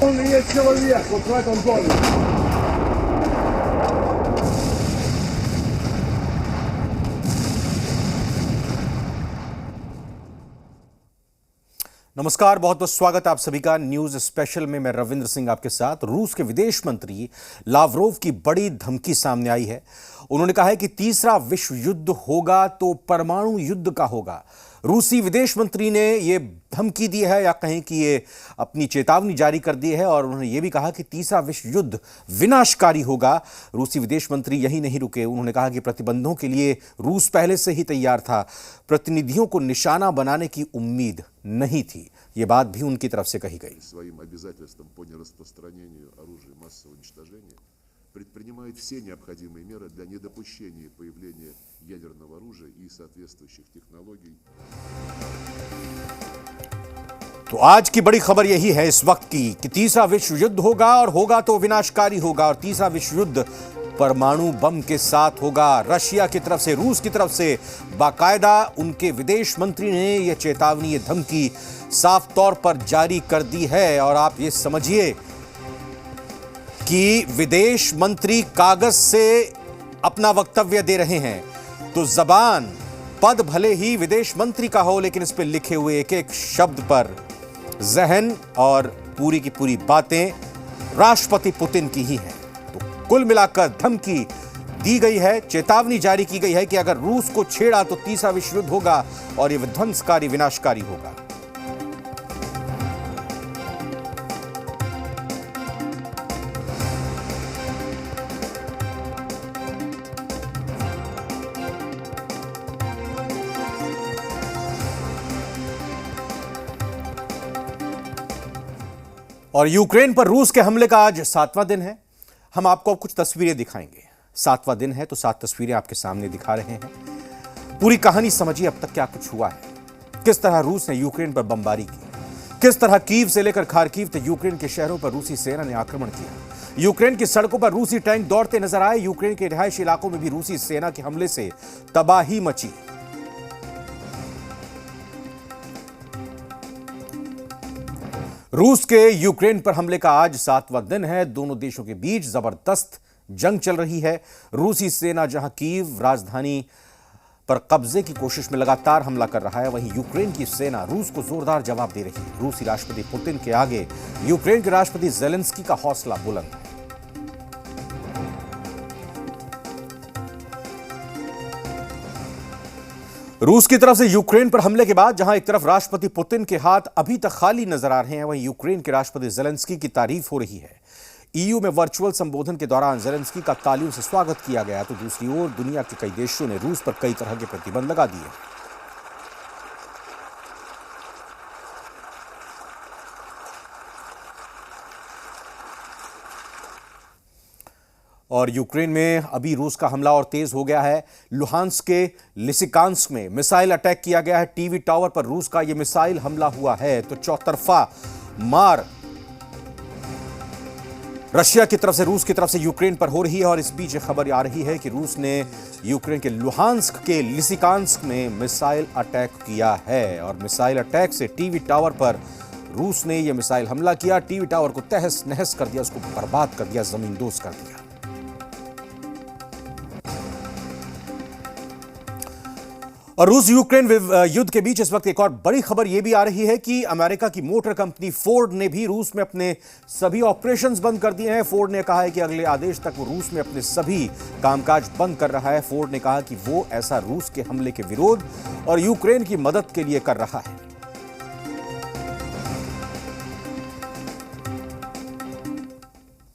Он и есть человек вот в этом доме. नमस्कार, बहुत बहुत स्वागत है आप सभी का न्यूज स्पेशल में। मैं रविंद्र सिंह आपके साथ। रूस के विदेश मंत्री लावरोव की बड़ी धमकी सामने आई है। उन्होंने कहा है कि तीसरा विश्व युद्ध होगा तो परमाणु युद्ध का होगा। रूसी विदेश मंत्री ने यह धमकी दी है या कहें कि ये अपनी चेतावनी जारी कर दी है और उन्होंने ये भी कहा कि तीसरा विश्व युद्ध विनाशकारी होगा। रूसी विदेश मंत्री यही नहीं रुके, उन्होंने कहा कि प्रतिबंधों के लिए रूस पहले से ही तैयार था, प्रतिनिधियों को निशाना बनाने की उम्मीद नहीं थी। ये बात भी उनकी तरफ से कही गई। предпринимает все необходимые меры для недопущения появления ядерного оружия и соответствующих технологий. तो आज की बड़ी खबर यही है इस वक्त की कि तीसरा विश्व युद्ध होगा और होगा तो विनाशकारी होगा और तीसरा विश्व युद्ध परमाणु बम के साथ होगा। रशिया की तरफ से, रूस की तरफ से बाकायदा उनके विदेश मंत्री ने यह चेतावनी, यह धमकी साफ तौर पर जारी कर दी है। और आप ये समझिए कि विदेश मंत्री कागज से अपना वक्तव्य दे रहे हैं तो जबान, पद भले ही विदेश मंत्री का हो, लेकिन इस पर लिखे हुए एक एक शब्द पर जहन और पूरी की पूरी बातें राष्ट्रपति पुतिन की ही हैं। तो कुल मिलाकर धमकी दी गई है, चेतावनी जारी की गई है कि अगर रूस को छेड़ा तो तीसरा विश्व युद्ध होगा और यह विध्वंसकारी, विनाशकारी होगा। और यूक्रेन पर रूस के हमले का आज 7वां दिन है। हम आपको अब कुछ तस्वीरें दिखाएंगे। 7वां दिन है तो 7 तस्वीरें आपके सामने दिखा रहे हैं। पूरी कहानी समझिए अब तक क्या कुछ हुआ है, किस तरह रूस ने यूक्रेन पर बमबारी की, किस तरह कीव से लेकर खार्किव तक यूक्रेन के शहरों पर रूसी सेना ने आक्रमण किया। यूक्रेन की सड़कों पर रूसी टैंक दौड़ते नजर आए। यूक्रेन के रिहायशी इलाकों में भी रूसी सेना के हमले से तबाही मची। रूस के यूक्रेन पर हमले का आज 7वां दिन है। दोनों देशों के बीच जबरदस्त जंग चल रही है। रूसी सेना जहां कीव राजधानी पर कब्जे की कोशिश में लगातार हमला कर रहा है, वहीं यूक्रेन की सेना रूस को जोरदार जवाब दे रही है। रूसी राष्ट्रपति पुतिन के आगे यूक्रेन के राष्ट्रपति जेलेंस्की का हौसला बुलंद है। रूस की तरफ से यूक्रेन पर हमले के बाद जहां एक तरफ राष्ट्रपति पुतिन के हाथ अभी तक खाली नजर आ रहे हैं, वहीं यूक्रेन के राष्ट्रपति जेलेंस्की की तारीफ हो रही है। ईयू में वर्चुअल संबोधन के दौरान जेलेंस्की का तालियों से स्वागत किया गया, तो दूसरी ओर दुनिया के कई देशों ने रूस पर कई तरह के प्रतिबंध लगा दिए। और यूक्रेन में अभी रूस का हमला और तेज हो गया है। लुहांस्क के लिसिकांस्क में मिसाइल अटैक किया गया है। टीवी टावर पर रूस का यह मिसाइल हमला हुआ है। तो चौतरफा मार रशिया की तरफ से, रूस की तरफ से यूक्रेन पर हो रही है। और इस बीच खबर आ रही है कि रूस ने यूक्रेन के लुहांस्क के लिसिकांस्क में मिसाइल अटैक किया है और मिसाइल अटैक से टीवी टावर पर रूस ने यह मिसाइल हमला किया। टीवी टावर को तहस नहस कर दिया, उसको बर्बाद कर दिया, जमींदोज कर दिया। और रूस यूक्रेन युद्ध के बीच इस वक्त एक और बड़ी खबर यह भी आ रही है कि अमेरिका की मोटर कंपनी फोर्ड ने भी रूस में अपने सभी ऑपरेशंस बंद कर दिए हैं। फोर्ड ने कहा है कि अगले आदेश तक वो रूस में अपने सभी कामकाज बंद कर रहा है। फोर्ड ने कहा कि वो ऐसा रूस के हमले के विरोध और यूक्रेन की मदद के लिए कर रहा है।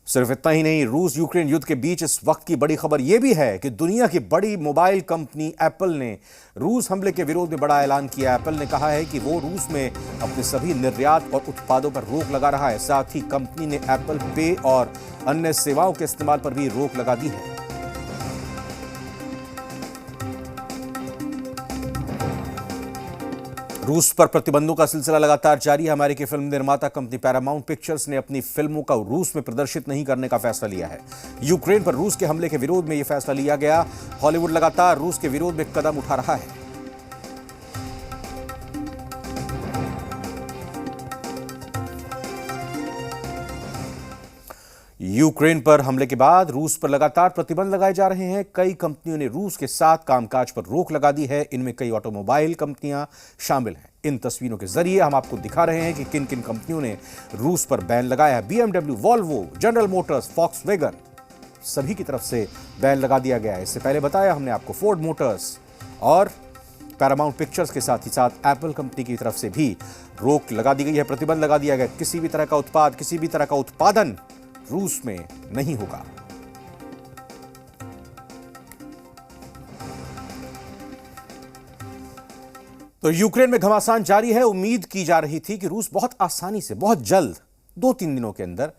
सिर्फ इतना ही नहीं, रूस यूक्रेन युद्ध के बीच इस वक्त की बड़ी खबर यह भी है कि दुनिया की बड़ी मोबाइल कंपनी एप्पल ने रूस हमले के विरोध में बड़ा ऐलान किया। एप्पल ने कहा है कि वो रूस में अपने सभी निर्यात और उत्पादों पर रोक लगा रहा है। साथ ही कंपनी ने एप्पल पे और अन्य सेवाओं के इस्तेमाल पर भी रोक लगा दी है। रूस पर प्रतिबंधों का सिलसिला लगातार जारी है। अमेरिकी फिल्म निर्माता कंपनी पैरामाउंट पिक्चर्स ने अपनी फिल्मों का रूस में प्रदर्शित नहीं करने का फैसला लिया है। यूक्रेन पर रूस के हमले के विरोध में यह फैसला लिया गया। हॉलीवुड लगातार रूस के विरोध में कदम उठा रहा है। यूक्रेन पर हमले के बाद रूस पर लगातार प्रतिबंध लगाए जा रहे हैं। कई कंपनियों ने रूस के साथ कामकाज पर रोक लगा दी है। इनमें कई ऑटोमोबाइल कंपनियां शामिल हैं। इन तस्वीरों के जरिए हम आपको दिखा रहे हैं कि किन किन कंपनियों ने रूस पर बैन लगाया है। BMW, Volvo, general Motors, Volkswagen, सभी की तरफ से बैन लगा दिया गया है। इससे पहले बताया हमने आपको फोर्ड मोटर्स और पैरामाउंट पिक्चर्स के साथ ही साथ एप्पल कंपनी की तरफ से भी रोक लगा दी गई है, प्रतिबंध लगा दिया गया। किसी भी तरह का उत्पाद, किसी भी तरह का उत्पादन रूस में नहीं होगा। तो यूक्रेन में घमासान जारी है। उम्मीद की जा रही थी कि रूस बहुत आसानी से, बहुत जल्द 2-3 दिनों के अंदर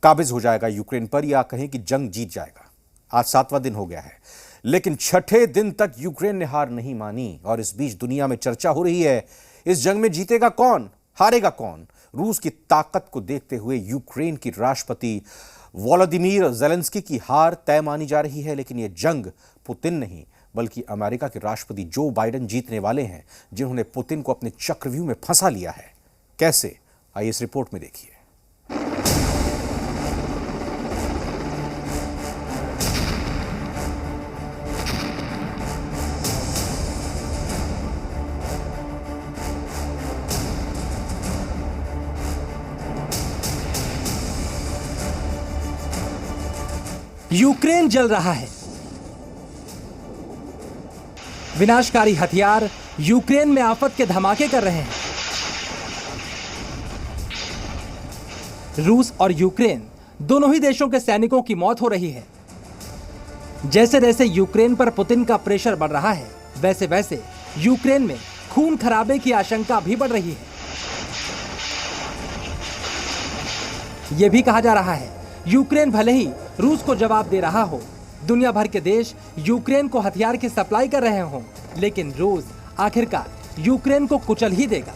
काबिज हो जाएगा यूक्रेन पर, या कहें कि जंग जीत जाएगा। आज 7वां दिन हो गया है, लेकिन 6ठे दिन तक यूक्रेन ने हार नहीं मानी। और इस बीच दुनिया में चर्चा हो रही है, इस जंग में जीतेगा कौन, हारेगा कौन। रूस की ताकत को देखते हुए यूक्रेन की राष्ट्रपति वोलोदिमीर ज़ेलेंस्की की हार तय मानी जा रही है। लेकिन यह जंग पुतिन नहीं, बल्कि अमेरिका के राष्ट्रपति जो बाइडेन जीतने वाले हैं, जिन्होंने पुतिन को अपने चक्रव्यूह में फंसा लिया है। कैसे, आइए इस रिपोर्ट में देखिए। यूक्रेन जल रहा है। विनाशकारी हथियार यूक्रेन में आफत के धमाके कर रहे हैं। रूस और यूक्रेन दोनों ही देशों के सैनिकों की मौत हो रही है। जैसे जैसे यूक्रेन पर पुतिन का प्रेशर बढ़ रहा है, वैसे वैसे यूक्रेन में खून खराबे की आशंका भी बढ़ रही है। यह भी कहा जा रहा है, यूक्रेन भले ही रूस को जवाब दे रहा हो, दुनिया भर के देश यूक्रेन को हथियार की सप्लाई कर रहे हों, लेकिन रूस आखिरकार यूक्रेन को कुचल ही देगा।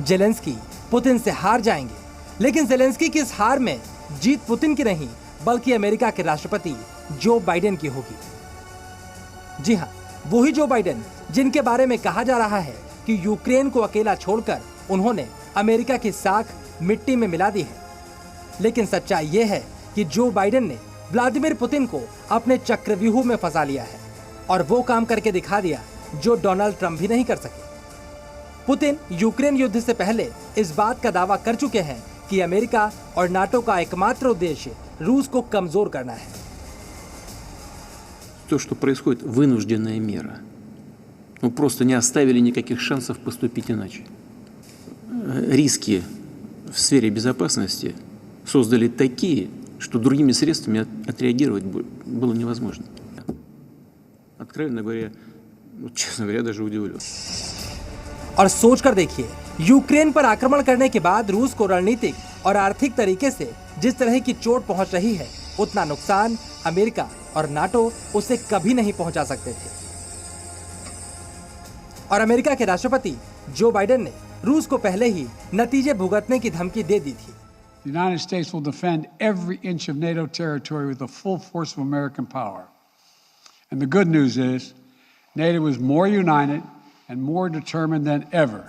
ज़ेलेंस्की पुतिन से हार जाएंगे, लेकिन ज़ेलेंस्की की इस हार में जीत पुतिन की नहीं, बल्कि अमेरिका के राष्ट्रपति जो बाइडेन की होगी। जी हां, वही जो बाइडेन जिनके बारे में कहा जा रहा है कि यूक्रेन को अकेला छोड़कर उन्होंने अमेरिका की साख मिट्टी में मिला दी है। लेकिन सच्चाई यह है कि जो बाइडेन ने व्लादिमीर पुतिन को अपने चक्रव्यूह में फंसा लिया है, और वो काम करके दिखा दिया जो डोनाल्ड ट्रंप भी नहीं कर सके। पुतिन यूक्रेन युद्ध से पहले इस बात का दावा कर चुके हैं कि अमेरिका और नाटो का एकमात्र उद्देश्य रूस को कमजोर करना है। То, что происходит, вынужденная мера. Мы просто не оставили никаких шансов поступить иначе. Риски в сфере безопасности создали такие, что другими средствами отреагировать было невозможно. Откровенно говоря, честно говоря, даже удивлен. और सोचकर देखिए, यूक्रेन पर आक्रमण करने के बाद रूस को रणनीतिक और आर्थिक तरीके से जिस तरह की चोट पहुंच रही है, उतना नुकसान अमेरिका और नाटो उसे कभी नहीं पहुंचा सकते थे। और अमेरिका के राष्ट्रपति जो बाइडेन ने रूस को पहले ही नतीजे भुगतने की धमकी दे दी थी। The United States will defend every inch of NATO territory with the full force of American power. And the good news is, NATO is more united and more determined than ever.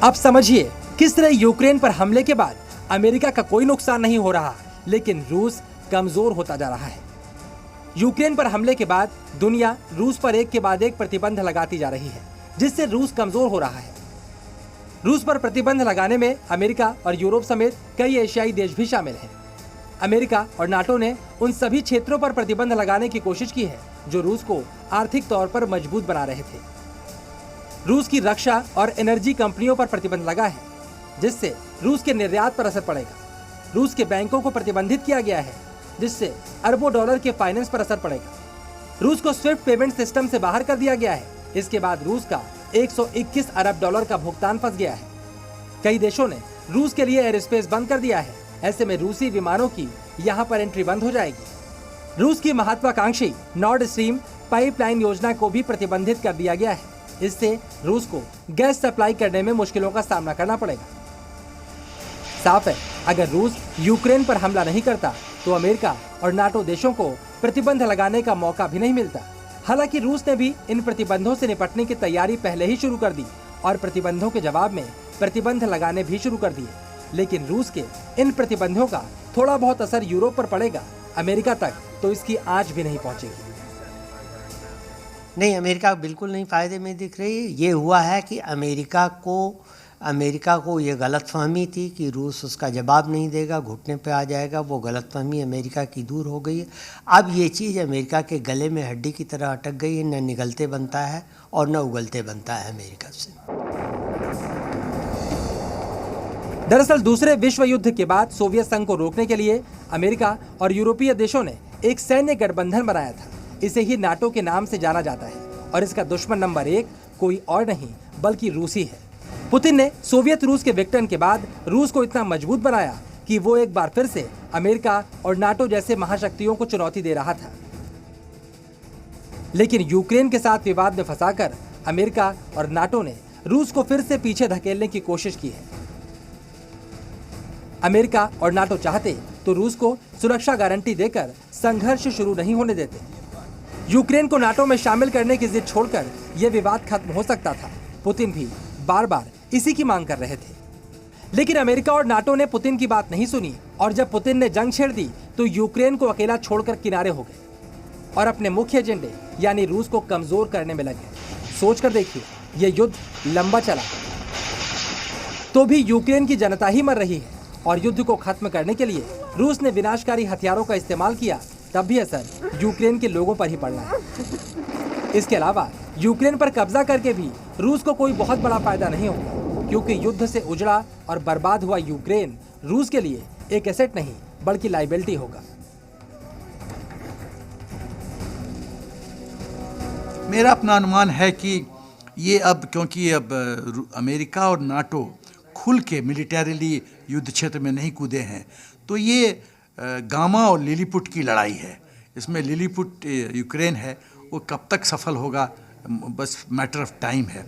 अब समझिए किस तरह Ukraine पर हमले के बाद America का कोई नुकसान नहीं हो रहा, लेकिन रूस कमजोर होता जा रहा है। यूक्रेन पर हमले के बाद दुनिया रूस पर एक के बाद एक प्रतिबंध लगाती जा रही है, जिससे रूस कमजोर हो रहा है। रूस पर प्रतिबंध लगाने में अमेरिका और यूरोप समेत कई एशियाई देश भी शामिल हैं। अमेरिका और नाटो ने उन सभी क्षेत्रों पर प्रतिबंध लगाने की कोशिश की है जो रूस को आर्थिक तौर पर मजबूत बना रहे थे। रूस की रक्षा और एनर्जी कंपनियों पर प्रतिबंध लगा है, जिससे रूस के निर्यात पर असर पड़ेगा। रूस के बैंकों को प्रतिबंधित किया गया है, जिससे अरबों डॉलर के फाइनेंस पर असर पड़ेगा। रूस को स्विफ्ट पेमेंट सिस्टम से बाहर कर दिया गया है। इसके बाद रूस का 121 अरब डॉलर का भुगतान फंस गया है। कई देशों ने रूस के लिए एयर स्पेस बंद कर दिया है। ऐसे में रूसी विमानों की यहां पर एंट्री बंद हो जाएगी। रूस की महत्वाकांक्षी नॉर्ड स्ट्रीम पाइपलाइन योजना को भी प्रतिबंधित कर दिया गया है। इससे रूस को गैस सप्लाई करने में मुश्किलों का सामना करना पड़ेगा। साफ है, अगर रूस यूक्रेन पर हमला नहीं करता तो अमेरिका और नाटो देशों को प्रतिबंध लगाने का मौका भी नहीं मिलता। हालांकि रूस ने भी इन प्रतिबंधों से निपटने की तैयारी पहले ही शुरू कर दी और प्रतिबंधों के जवाब में प्रतिबंध लगाने भी शुरू कर दिए, लेकिन रूस के इन प्रतिबंधों का थोड़ा बहुत असर यूरोप पर पड़ेगा, अमेरिका तक तो इसकी आंच भी नहीं पहुंचेगी। नहीं, अमेरिका बिल्कुल नहीं फायदे में दिख रही है। ये हुआ है कि अमेरिका को ये गलतफहमी थी कि रूस उसका जवाब नहीं देगा, घुटने पे आ जाएगा। वो गलतफहमी अमेरिका की दूर हो गई है। अब ये चीज़ अमेरिका के गले में हड्डी की तरह अटक गई है, न निगलते बनता है और न उगलते बनता है अमेरिका से। दरअसल दूसरे विश्व युद्ध के बाद सोवियत संघ को रोकने के लिए अमेरिका और यूरोपीय देशों ने एक सैन्य गठबंधन बनाया था। इसे ही नाटो के नाम से जाना जाता है और इसका दुश्मन नंबर 1 कोई और नहीं बल्कि रूस ही है। पुतिन ने सोवियत रूस के विघटन के बाद रूस को इतना मजबूत बनाया कि वो एक बार फिर से अमेरिका और नाटो जैसे महाशक्तियों को चुनौती दे रहा था। लेकिन यूक्रेन के साथ विवाद में फंसाकर अमेरिका और नाटो ने रूस को फिर से पीछे धकेलने की कोशिश की है। अमेरिका और नाटो चाहते तो रूस को सुरक्षा गारंटी देकर संघर्ष शुरू नहीं होने देते। यूक्रेन को नाटो में शामिल करने की जिद छोड़कर यह विवाद खत्म हो सकता था। पुतिन भी बार बार इसी की मांग कर रहे थे, लेकिन अमेरिका और नाटो ने पुतिन की बात नहीं सुनी और जब पुतिन ने जंग छेड़ दी तो यूक्रेन को अकेला छोड़कर किनारे हो गए और अपने मुख्य एजेंडे यानी रूस को कमजोर करने में लगे। सोचकर देखिए, यह युद्ध लंबा चला तो भी यूक्रेन की जनता ही मर रही है और युद्ध को खत्म करने के लिए रूस ने विनाशकारी हथियारों का इस्तेमाल किया, तब भी असर यूक्रेन के लोगों पर ही पड़ना है। इसके अलावा यूक्रेन पर कब्जा करके भी रूस को कोई बहुत बड़ा फायदा नहीं होगा, क्योंकि युद्ध से उजड़ा और बर्बाद हुआ यूक्रेन रूस के लिए एक एसेट नहीं बल्कि लायबिलिटी होगा। मेरा अपना अनुमान है कि ये अब क्योंकि अब अमेरिका और नाटो खुल के मिलिटरीली युद्ध क्षेत्र में नहीं कूदे हैं, तो ये गामा और लिलीपुट की लड़ाई है। इसमें लिलीपुट यूक्रेन है, वो कब तक सफल होगा बस मैटर ऑफ टाइम है।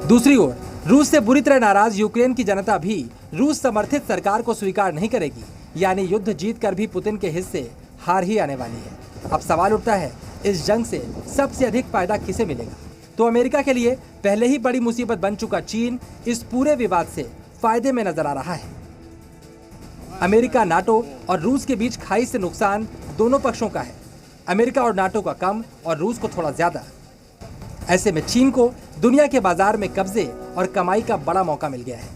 दूसरी ओर रूस से बुरी तरह नाराज यूक्रेन की जनता भी रूस समर्थित सरकार को स्वीकार नहीं करेगी, यानी युद्ध जीतकर भी पुतिन के हिस्से हार ही आने वाली है। अब सवाल उठता है, इस जंग से सबसे अधिक फायदा किसे मिलेगा? तो अमेरिका के लिए पहले ही बड़ी मुसीबत बन चुका चीन इस पूरे विवाद से फायदे में नजर आ रहा है। अमेरिका, नाटो और रूस के बीच खाई से नुकसान दोनों पक्षों का है। अमेरिका और नाटो का कम और रूस को थोड़ा ज्यादा। ऐसे में चीन को दुनिया के बाजार में कब्जे और कमाई का बड़ा मौका मिल गया है।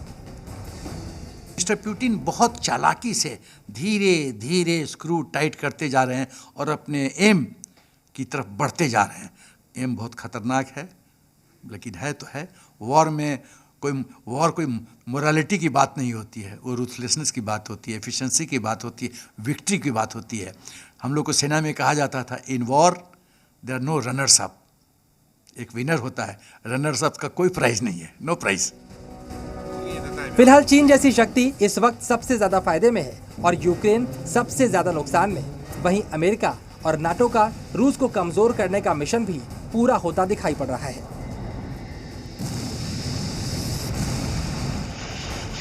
मिस्टर पुतिन बहुत चालाकी से धीरे धीरे स्क्रू टाइट करते जा रहे हैं और अपने एम की तरफ बढ़ते जा रहे हैं। एम बहुत खतरनाक है, लेकिन है तो है। वॉर में कोई मोरालिटी की बात नहीं होती है, वो रूथलेसनेस की बात होती है, एफिशिएंसी की बात होती है, विक्ट्री की बात होती है। हम लोग को सेना में कहा जाता था, in war there are no runners up. एक विनर होता है, रनर्स अप का कोई प्राइज नहीं है, नो प्राइज। फिलहाल चीन जैसी शक्ति इस वक्त सबसे ज्यादा फायदे में है और यूक्रेन सबसे ज्यादा नुकसान में। वहीं अमेरिका और नाटो का रूस को कमजोर करने का मिशन भी पूरा होता दिखाई पड़ रहा है।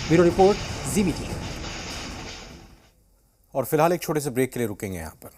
ब्यूरो रिपोर्ट, जी मीडिया। और फिलहाल एक छोटे से ब्रेक के लिए रुकेंगे यहाँ पर।